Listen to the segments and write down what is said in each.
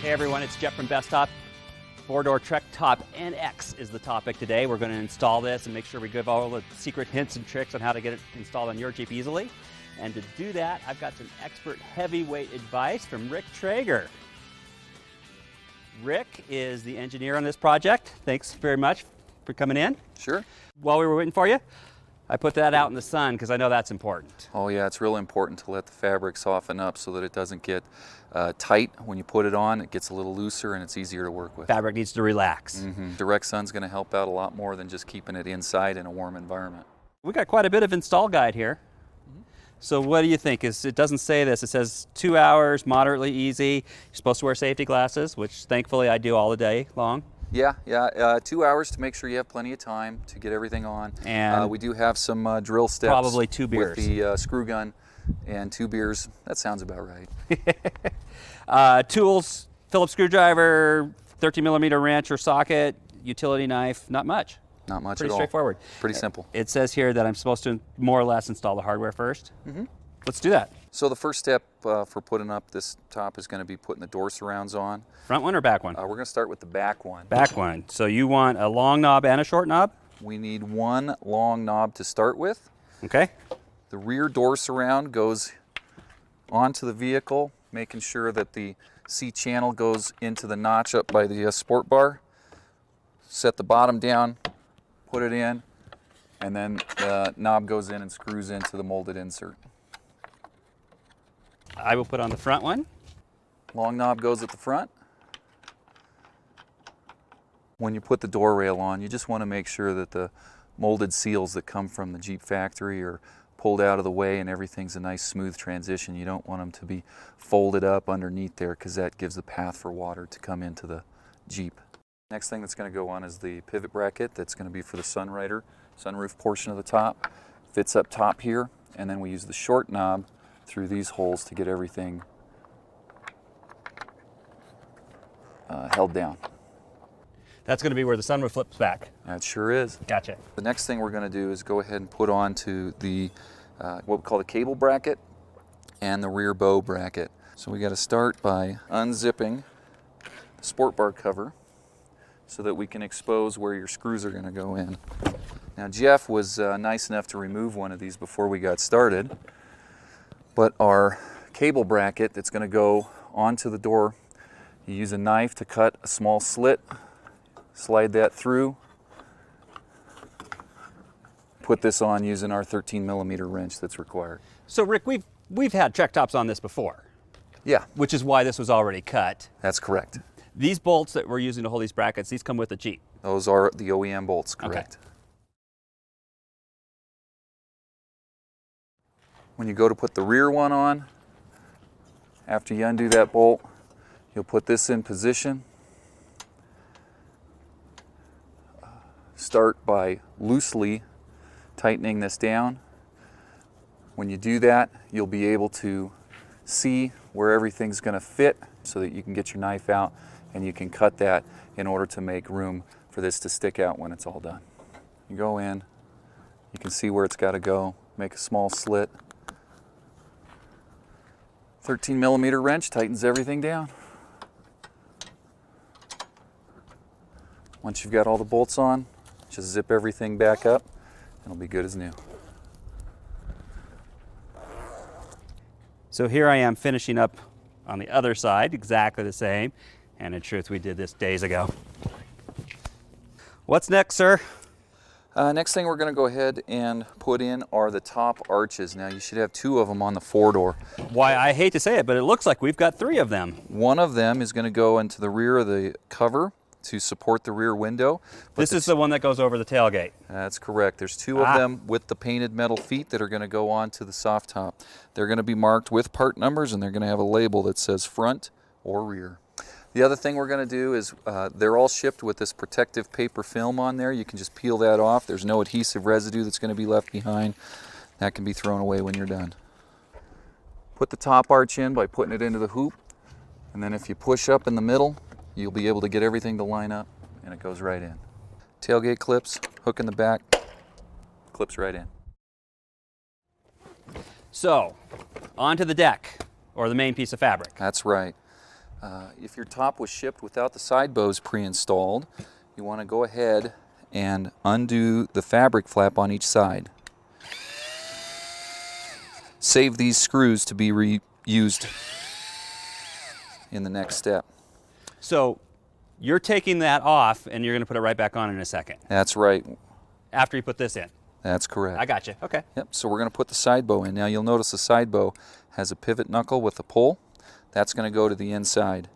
Hey everyone, it's Jeff from Bestop. Four-door Trektop NX is the topic today. We're going to install this and make sure we give all the secret hints and tricks on how to get it installed on your Jeep easily. And to do that, I've got some expert heavyweight advice from Rick Traeger. Rick is the engineer on this project. Thanks very much for coming in. Sure. While we were waiting for you, I put that out in the sun because I know that's important. Oh yeah, it's real important to let the fabric soften up so that it doesn't get tight when you put it on. It gets a little looser and it's easier to work with. Fabric needs to relax. Direct sun's going to help out a lot more than just keeping it inside in a warm environment. We got quite a bit of install guide here. So what do you think? It doesn't say this. It says 2 hours, moderately easy. You're supposed to wear safety glasses, which thankfully I do all the day long. Yeah, 2 hours to make sure you have plenty of time to get everything on. And we do have some drill steps. probably 2 beers. With the screw gun and 2 beers. That sounds about right. Tools, Phillips screwdriver, 13mm wrench or socket, utility knife, not much. Not much Pretty at all. straightforward. Pretty simple. It says here that I'm supposed to more or less install the hardware first. Let's do that. So the first step for putting up this top is going to be putting the door surrounds on. Front one or back one? We're going to start with the back one. Back one. So you want a long knob and a short knob? We need one long knob to start with. Okay. The rear door surround goes onto the vehicle, making sure that the C channel goes into the notch up by the sport bar. Set the bottom down, put it in, and then the knob goes in and screws into the molded insert. I will put on the front one. Long knob goes at the front. When you put the door rail on, you just want to make sure that the molded seals that come from the Jeep factory are pulled out of the way and everything's a nice smooth transition. You don't want them to be folded up underneath there because that gives the path for water to come into the Jeep. Next thing that's going to go on is the pivot bracket that's going to be for the sunroof portion of the top. Fits up top here, and then we use the short knob through these holes to get everything held down. That's going to be where the sunroof flips back. That sure is. Gotcha. The next thing we're going to do is go ahead and put onto the what we call the cable bracket and the rear bow bracket. So we got to start by unzipping the sport bar cover so that we can expose where your screws are going to go in. Now Jeff was nice enough to remove one of these before we got started, but our cable bracket that's going to go onto the door, you use a knife to cut a small slit, slide that through, put this on using our 13mm wrench that's required. So Rick, we've had Trektops on this before. Yeah. Which is why this was already cut. That's correct. These bolts that we're using to hold these brackets, these come with the Jeep. Those are the OEM bolts, correct. Okay. When you go to put the rear one on, after you undo that bolt, you'll put this in position. Start by loosely tightening this down. When you do that, you'll be able to see where everything's going to fit so that you can get your knife out and you can cut that in order to make room for this to stick out when it's all done. You go in, you can see where it's got to go, make a small slit. 13mm wrench tightens everything down. Once you've got all the bolts on, just zip everything back up and it'll be good as new. So here I am finishing up on the other side, exactly the same. And in truth, we did this days ago. What's next, sir? Next thing we're going to go ahead and put in are the top arches. Now you should have 2 of them on the 4-door. Why, I hate to say it, but it looks like we've got 3 of them. One of them is going to go into the rear of the cover to support the rear window. This is the one that goes over the tailgate. That's correct. There's 2 of them with the painted metal feet that are going to go onto the soft top. They're going to be marked with part numbers and they're going to have a label that says front or rear. The other thing we're going to do is they're all shipped with this protective paper film on there. You can just peel that off. There's no adhesive residue that's going to be left behind. That can be thrown away when you're done. Put the top arch in by putting it into the hoop, and then if you push up in the middle, you'll be able to get everything to line up, and it goes right in. Tailgate clips, hook in the back, clips right in. So, onto the deck, or the main piece of fabric. That's right. If your top was shipped without the side bows pre-installed, you want to go ahead and undo the fabric flap on each side. Save these screws to be reused in the next step. So you're taking that off and you're going to put it right back on in a second. That's right. After you put this in. That's correct. I got you. Okay. Yep, so we're going to put the side bow in. Now you'll notice the side bow has a pivot knuckle with a pull. That's going to go to the inside.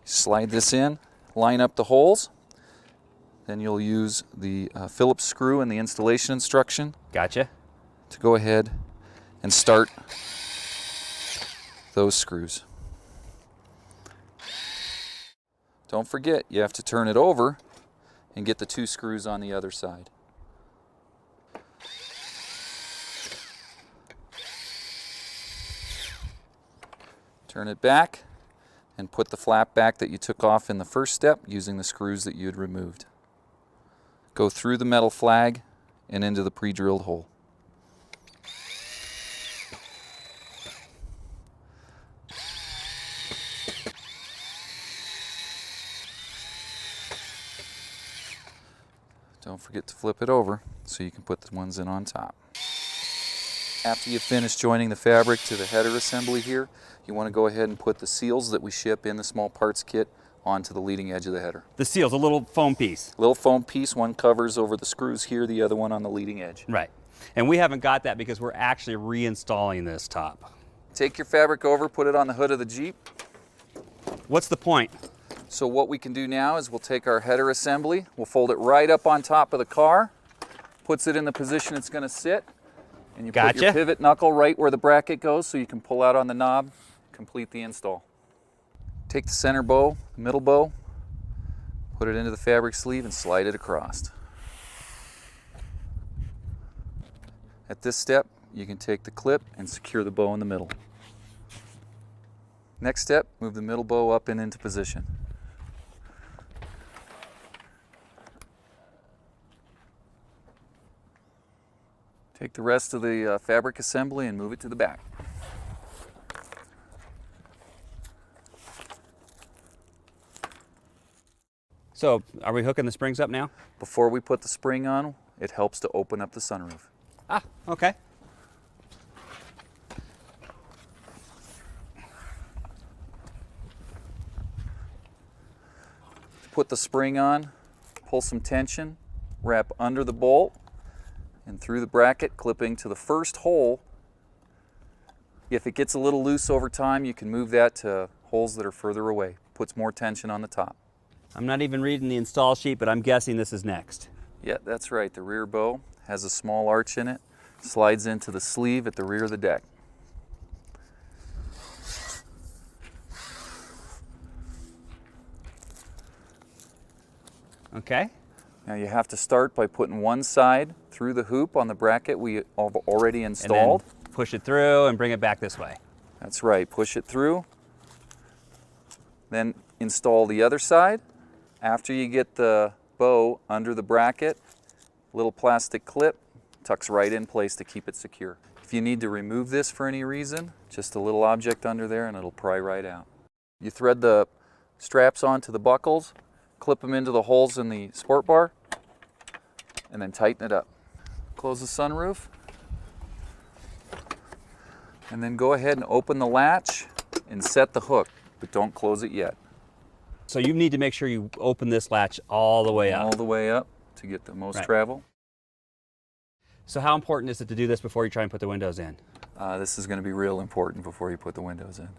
Slide this in, line up the holes. Then you'll use the Phillips screw in the installation instruction. Gotcha. To go ahead and start those screws. Don't forget, you have to turn it over and get the 2 screws on the other side. Turn it back and put the flap back that you took off in the first step using the screws that you had removed. Go through the metal flag and into the pre-drilled hole. Don't forget to flip it over so you can put the ones in on top. After you finish joining the fabric to the header assembly here, you want to go ahead and put the seals that we ship in the small parts kit onto the leading edge of the header. The seals, a little foam piece. Little foam piece, one covers over the screws here, the other one on the leading edge. Right. And we haven't got that because we're actually reinstalling this top. Take your fabric over, put it on the hood of the Jeep. What's the point? So what we can do now is we'll take our header assembly, we'll fold it right up on top of the car, puts it in the position it's going to sit, and you put your pivot knuckle right where the bracket goes so you can pull out on the knob, complete the install. Take the center bow, middle bow, put it into the fabric sleeve and slide it across. At this step, you can take the clip and secure the bow in the middle. Next step, move the middle bow up and into position. Take the rest of the fabric assembly and move it to the back. So, are we hooking the springs up now? Before we put the spring on, it helps to open up the sunroof. Ah, okay. Put the spring on, pull some tension, wrap under the bolt and through the bracket, clipping to the first hole. If it gets a little loose over time, you can move that to holes that are further away. Puts more tension on the top. I'm not even reading the install sheet, but I'm guessing this is next. Yeah, that's right. The rear bow has a small arch in it, slides into the sleeve at the rear of the deck. Okay. Now you have to start by putting one side through the hoop on the bracket we have already installed. And then push it through and bring it back this way. That's right, push it through. Then install the other side. After you get the bow under the bracket, little plastic clip tucks right in place to keep it secure. If you need to remove this for any reason, just a little object under there and it'll pry right out. You thread the straps onto the buckles, clip them into the holes in the sport bar, and then tighten it up. Close the sunroof, and then go ahead and open the latch and set the hook, but don't close it yet. So you need to make sure you open this latch all the way up. All the way up to get the most travel. So how important is it to do this before you try and put the windows in? This is going to be real important before you put the windows in.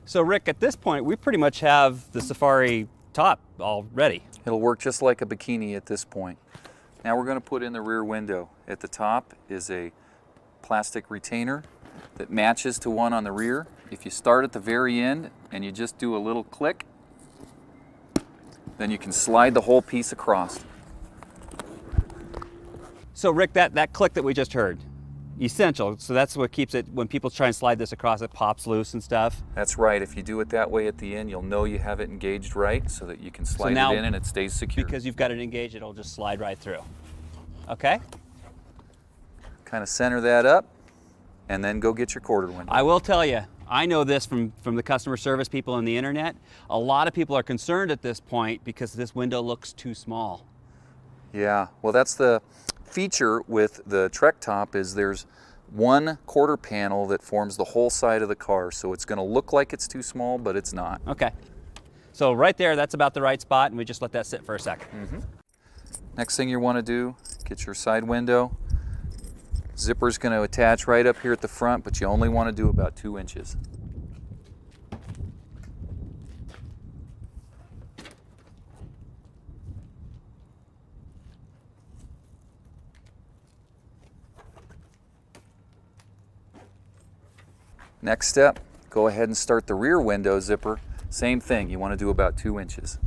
So Rick, at this point, we pretty much have the Safari top all ready. It'll work just like a bikini at this point. Now we're going to put in the rear window. At the top is a plastic retainer that matches to one on the rear. If you start at the very end and you just do a little click, then you can slide the whole piece across. So Rick, that click that we just heard, essential. So that's what keeps it, when people try and slide this across, it pops loose and stuff. That's right. If you do it that way at the end, you'll know you have it engaged right so that you can slide it in and it stays secure. Because you've got it engaged, it'll just slide right through. Okay? Kind of center that up and then go get your quarter window. I will tell you, I know this from the customer service people on the internet. A lot of people are concerned at this point because this window looks too small. Yeah, well, that's the feature with the Trektop, is there's one quarter panel that forms the whole side of the car, so it's going to look like it's too small, but it's not. Okay. So right there, that's about the right spot, and we just let that sit for a second. Next thing you want to do, get your side window. Zipper's going to attach right up here at the front, but you only want to do about 2 inches. Next step, go ahead and start the rear window zipper. Same thing, you want to do about 2 inches.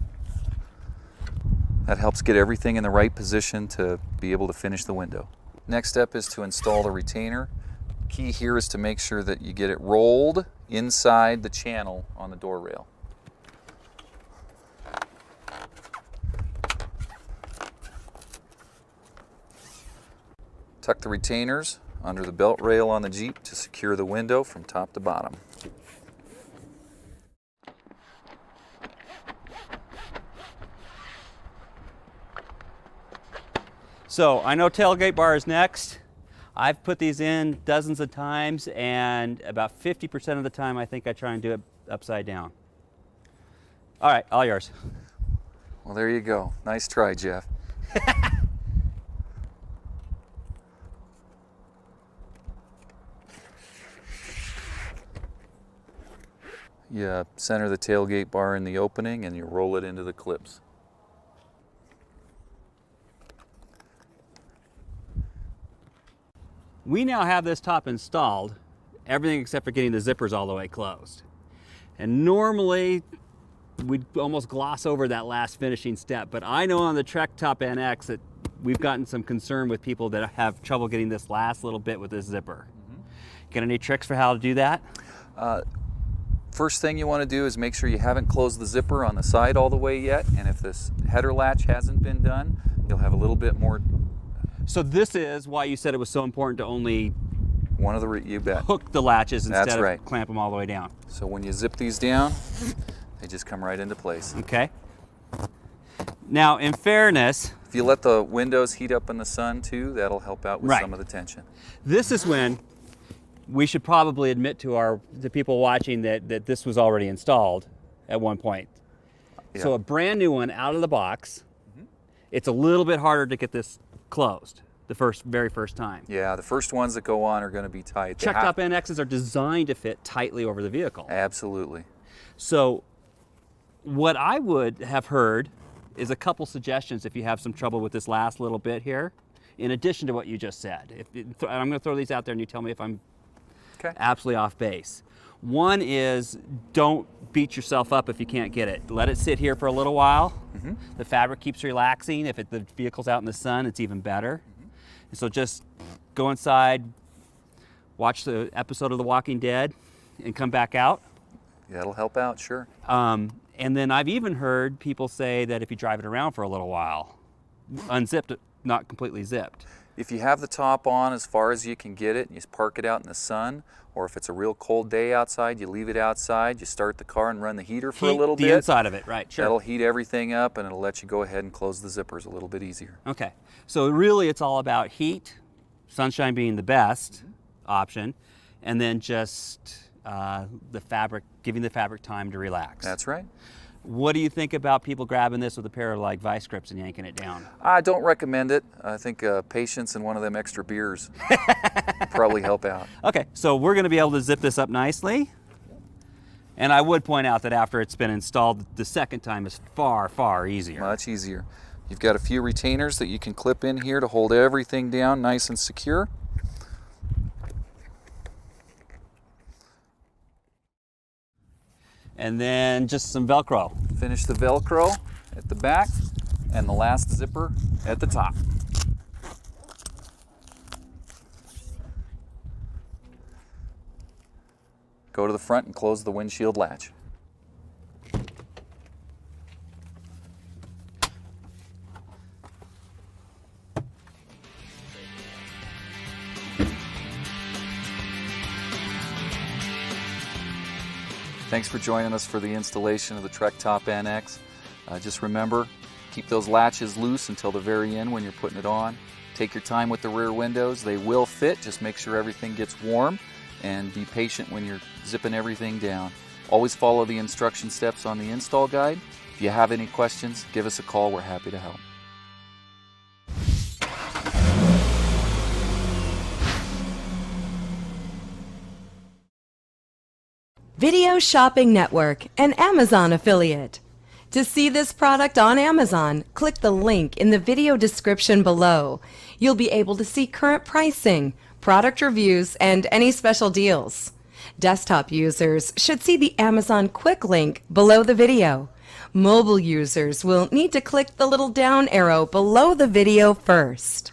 That helps get everything in the right position to be able to finish the window. Next step is to install the retainer. Key here is to make sure that you get it rolled inside the channel on the door rail. Tuck the retainers under the belt rail on the Jeep to secure the window from top to bottom. So I know tailgate bar is next. I've put these in dozens of times, and about 50% of the time I think I try and do it upside down. All right, all yours. Well, there you go. Nice try, Jeff. You center the tailgate bar in the opening and you roll it into the clips. We now have this top installed, everything except for getting the zippers all the way closed. And normally we'd almost gloss over that last finishing step, but I know on the Trektop NX that we've gotten some concern with people that have trouble getting this last little bit with this zipper. Got any tricks for how to do that? First thing you want to do is make sure you haven't closed the zipper on the side all the way yet, and if this header latch hasn't been done, you'll have a little bit more. So this is why you said it was so important to only you bet. Hook the latches instead That's right. of clamp them all the way down. So when you zip these down, they just come right into place. Okay. Now, in fairness, if you let the windows heat up in the sun too, that'll help out with some of the tension. This is when we should probably admit to the people watching that this was already installed at one point. Yeah. So a brand new one out of the box, it's a little bit harder to get this closed the very first time. Yeah, the first ones that go on are going to be tight. Trektop NXs are designed to fit tightly over the vehicle. Absolutely. So what I would have heard is a couple suggestions if you have some trouble with this last little bit here, in addition to what you just said. I'm going to throw these out there and you tell me if I'm absolutely off base. One is, don't beat yourself up if you can't get it. Let it sit here for a little while. The fabric keeps relaxing. If the vehicle's out in the sun, it's even better. And so just go inside, watch the episode of The Walking Dead, and come back out. That'll help out, sure. And then I've even heard people say that if you drive it around for a little while, unzipped, not completely zipped. If you have the top on as far as you can get it, you just park it out in the sun, or if it's a real cold day outside, you leave it outside, you start the car and run the heater for a little bit. The inside of it, right, sure. That'll heat everything up and it'll let you go ahead and close the zippers a little bit easier. Okay, so really it's all about heat, sunshine being the best option, and then just the fabric, giving the fabric time to relax. That's right. What do you think about people grabbing this with a pair of like vice grips and yanking it down? I don't recommend it. I think patience and one of them extra beers probably help out. Okay, so we're going to be able to zip this up nicely. And I would point out that after it's been installed, the second time is far, far easier. Much easier. You've got a few retainers that you can clip in here to hold everything down nice and secure. And then just some Velcro. Finish the Velcro at the back and the last zipper at the top. Go to the front and close the windshield latch. Thanks for joining us for the installation of the Trektop NX. Just remember, keep those latches loose until the very end when you're putting it on. Take your time with the rear windows. They will fit. Just make sure everything gets warm and be patient when you're zipping everything down. Always follow the instruction steps on the install guide. If you have any questions, give us a call. We're happy to help. Video Shopping Network, an Amazon affiliate. To see this product on Amazon, click the link in the video description below. You'll be able to see current pricing, product reviews, and any special deals. Desktop users should see the Amazon quick link below the video. Mobile users will need to click the little down arrow below the video first.